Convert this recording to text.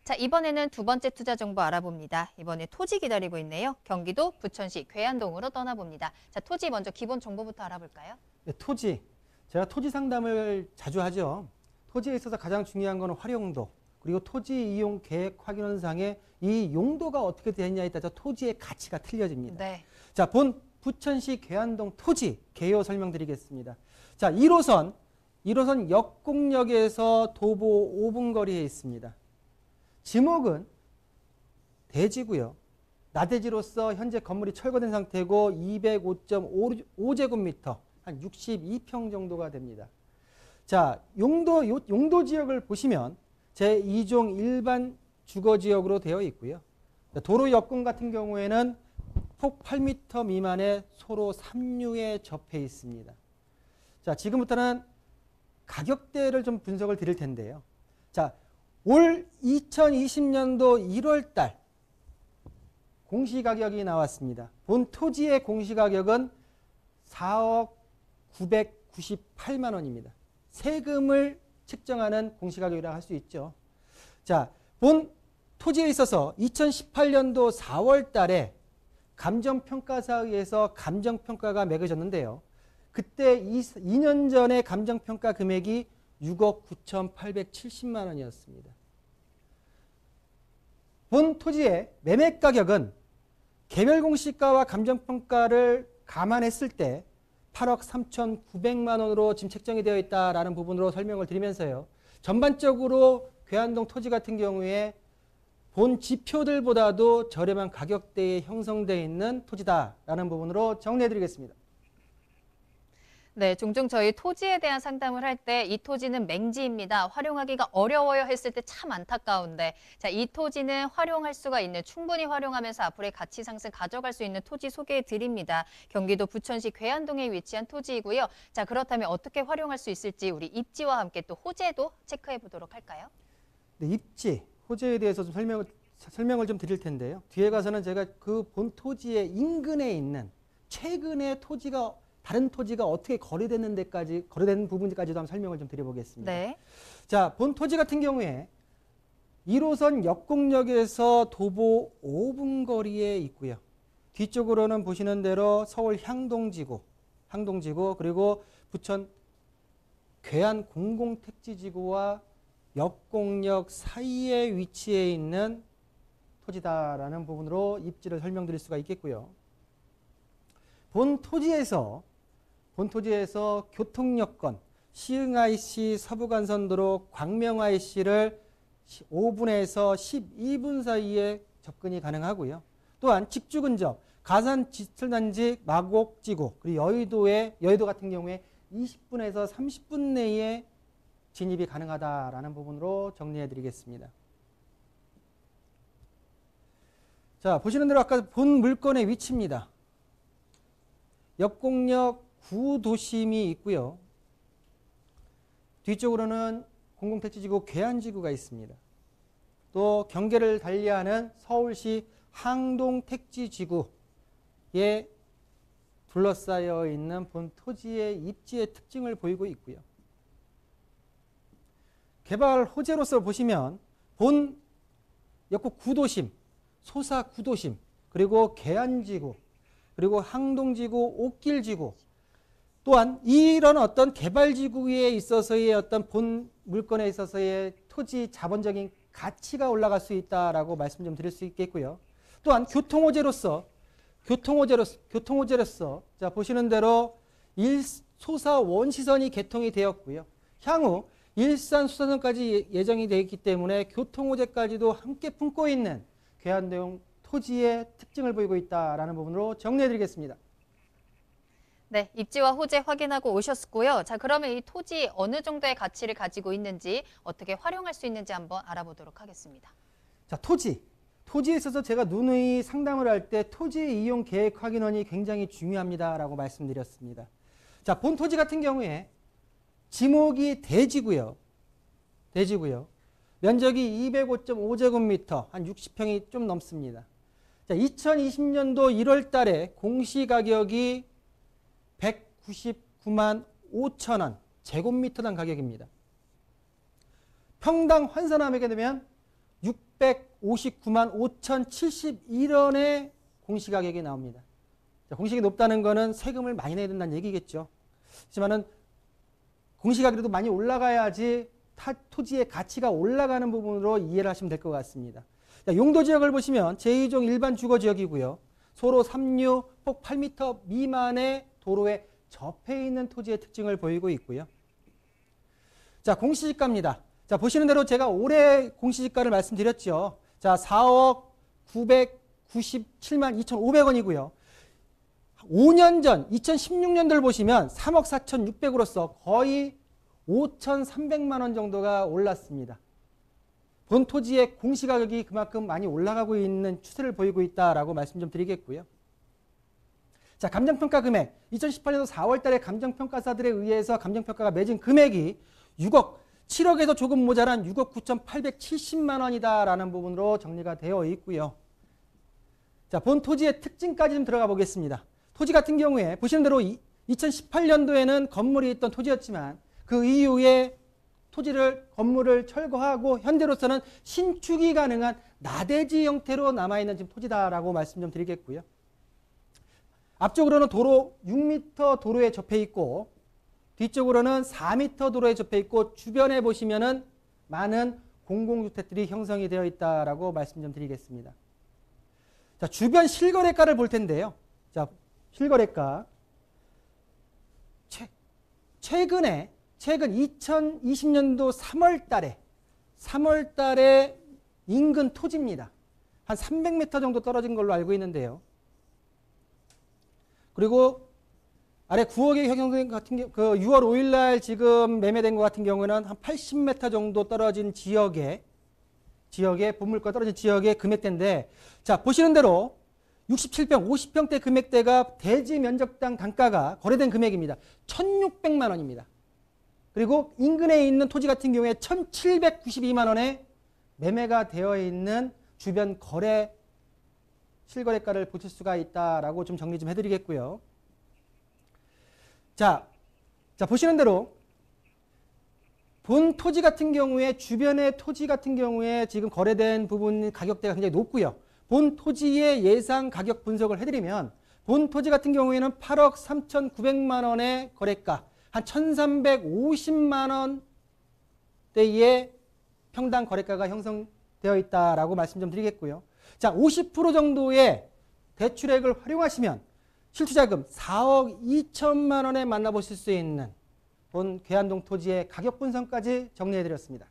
자, 이번에는 두 번째 투자 정보 알아봅니다. 이번에 토지 기다리고 있네요. 경기도 부천시 괴안동으로 떠나봅니다. 자, 토지 먼저 기본 정보부터 알아볼까요? 네, 토지. 제가 토지 상담을 자주 하죠. 토지에 있어서 가장 중요한 것은 활용도, 그리고 토지 이용 계획 확인원상에 이 용도가 어떻게 되느냐에 따라서 토지의 가치가 틀려집니다. 네. 자, 본 부천시 괴안동 토지 개요 설명드리겠습니다. 자, 1호선 역곡역에서 도보 5분 거리에 있습니다. 지목은 대지고요. 나대지로서 현재 건물이 철거된 상태고 205.5제곱미터, 한 62평 정도가 됩니다. 자, 용도 지역을 보시면 제2종 일반 주거지역으로 되어 있고요. 도로 역공 같은 경우에는 폭 8m 미만의 소로 3류에 접해 있습니다. 자, 지금부터는 가격대를 좀 분석을 드릴 텐데요. 자, 올 2020년도 1월 달 공시가격이 나왔습니다. 본 토지의 공시가격은 4억 998만 원입니다. 세금을 측정하는 공시가격이라고 할 수 있죠. 자, 본 토지에 있어서 2018년도 4월 달에 감정평가사에 의해서 감정평가가 매겨졌는데요. 그때 2년 전에 감정평가 금액이 6억 9,870만 원이었습니다. 본 토지의 매매가격은 개별공시가와 감정평가를 감안했을 때 8억 3,900만 원으로 지금 책정이 되어 있다는 부분으로 설명을 드리면서요. 전반적으로 괴안동 토지 같은 경우에 본 지표들보다도 저렴한 가격대에 형성되어 있는 토지다라는 부분으로 정리해드리겠습니다. 네, 종종 저희 토지에 대한 상담을 할 때 이 토지는 맹지입니다. 활용하기가 어려워요 했을 때 참 안타까운데, 자, 이 토지는 활용할 수가 있는, 충분히 활용하면서 앞으로의 가치 상승 가져갈 수 있는 토지 소개해 드립니다. 경기도 부천시 괴안동에 위치한 토지이고요. 자, 그렇다면 어떻게 활용할 수 있을지 우리 입지와 함께 또 호재도 체크해 보도록 할까요? 네, 입지, 호재에 대해서 좀 설명을 좀 드릴 텐데요. 뒤에 가서는 제가 그 본 토지의 인근에 있는 최근의 다른 토지가 어떻게 거래되는 부분까지도 한번 설명을 좀 드려보겠습니다. 네. 자, 본 토지 같은 경우에 1호선 역곡역에서 도보 5분 거리에 있고요. 뒤쪽으로는 보시는 대로 서울 향동지구, 그리고 부천 괴안 공공택지지구와 역곡역 사이에 위치해 있는 토지다라는 부분으로 입지를 설명드릴 수가 있겠고요. 본 토지에서 교통여건, 시흥IC 서부간선도로 광명IC를 5분에서 12분 사이에 접근이 가능하고요. 또한 직주 근접, 가산 지출단지 마곡지구, 그리고 여의도 같은 경우에 20분에서 30분 내에 진입이 가능하다라는 부분으로 정리해 드리겠습니다. 자, 보시는 대로 아까 본 물건의 위치입니다. 역곡역 구도심이 있고요. 뒤쪽으로는 공공택지지구 괴안지구가 있습니다. 또 경계를 달리하는 서울시 항동택지지구에 둘러싸여 있는 본 토지의 입지의 특징을 보이고 있고요. 개발 호재로서 보시면 본 역곡 구도심, 소사 구도심, 그리고 괴안지구, 그리고 항동지구, 옥길지구, 또한 이런 어떤 개발지구에 있어서의 어떤 본 물건에 있어서의 토지 자본적인 가치가 올라갈 수 있다라고 말씀 좀 드릴 수 있겠고요. 또한 교통호재로서 자, 보시는 대로 소사 원시선이 개통이 되었고요. 향후 일산 수사선까지 예정이 되어 있기 때문에 교통호재까지도 함께 품고 있는 괴안동 토지의 특징을 보이고 있다라는 부분으로 정리해드리겠습니다. 네, 입지와 호재 확인하고 오셨고요. 자, 그러면 이 토지 어느 정도의 가치를 가지고 있는지, 어떻게 활용할 수 있는지 한번 알아보도록 하겠습니다. 자, 토지에 있어서 제가 누누이 상담을 할 때 토지 이용 계획 확인원이 굉장히 중요합니다라고 말씀드렸습니다. 자, 본 토지 같은 경우에 지목이 대지고요. 면적이 205.5제곱미터, 한 60평이 좀 넘습니다. 자, 2020년도 1월 달에 공시가격이 199만 5천 원, 제곱미터당 가격입니다. 평당 환산하게 되면 659만 5,071원의 공시가격이 나옵니다. 자, 공시가격이 높다는 거는 세금을 많이 내야 된다는 얘기겠죠. 하지만은 공시가격도 많이 올라가야지 토지의 가치가 올라가는 부분으로 이해를 하시면 될 것 같습니다. 자, 용도 지역을 보시면 제2종 일반 주거 지역이고요. 소로 3류, 폭 8m 미만의 도로에 접해 있는 토지의 특징을 보이고 있고요. 자, 공시지가입니다. 자, 보시는 대로 제가 올해 공시지가를 말씀드렸죠. 자, 4억 997만 2,500원이고요. 5년 전 2016년도를 보시면 3억 4,600으로서 거의 5,300만 원 정도가 올랐습니다. 본 토지의 공시가격이 그만큼 많이 올라가고 있는 추세를 보이고 있다라고 말씀 좀 드리겠고요. 자, 감정평가 금액. 2018년도 4월 달에 감정평가사들에 의해서 감정평가가 매진 금액이 7억에서 조금 모자란 6억 9,870만 원이다라는 부분으로 정리가 되어 있고요. 자, 본 토지의 특징까지 좀 들어가 보겠습니다. 토지 같은 경우에 보시는 대로 2018년도에는 건물이 있던 토지였지만 그 이후에 건물을 철거하고 현재로서는 신축이 가능한 나대지 형태로 남아있는 지금 토지다라고 말씀 좀 드리겠고요. 앞쪽으로는 도로 6m 도로에 접해 있고 뒤쪽으로는 4m 도로에 접해 있고 주변에 보시면은 많은 공공주택들이 형성이 되어 있다라고 말씀 좀 드리겠습니다. 자, 주변 실거래가를 볼 텐데요. 자, 실거래가. 최근 2020년도 3월 달에 인근 토지입니다. 한 300m 정도 떨어진 걸로 알고 있는데요. 그리고 아래 9억에 형성된 같은 경우, 6월 5일 날 지금 매매된 것 같은 경우는 한 80m 정도 떨어진 지역에 본물과 떨어진 지역의 금액대인데, 자, 보시는 대로 67평, 50평대 금액대가 대지 면적당 단가가 거래된 금액입니다. 1,600만 원입니다. 그리고 인근에 있는 토지 같은 경우에 1,792만 원에 매매가 되어 있는 주변 거래 실거래가를 보실 수가 있다라고 좀 정리 좀 해드리겠고요. 자, 보시는 대로 본 토지 같은 경우에 주변의 토지 같은 경우에 지금 거래된 부분 가격대가 굉장히 높고요. 본 토지의 예상 가격 분석을 해드리면 본 토지 같은 경우에는 8억 3,900만 원의 거래가, 한 1,350만 원대의 평당 거래가가 형성되어 있다라고 말씀 좀 드리겠고요. 자, 50% 정도의 대출액을 활용하시면 실투자금 4억 2천만 원에 만나보실 수 있는 본 계안동 토지의 가격 분석까지 정리해드렸습니다.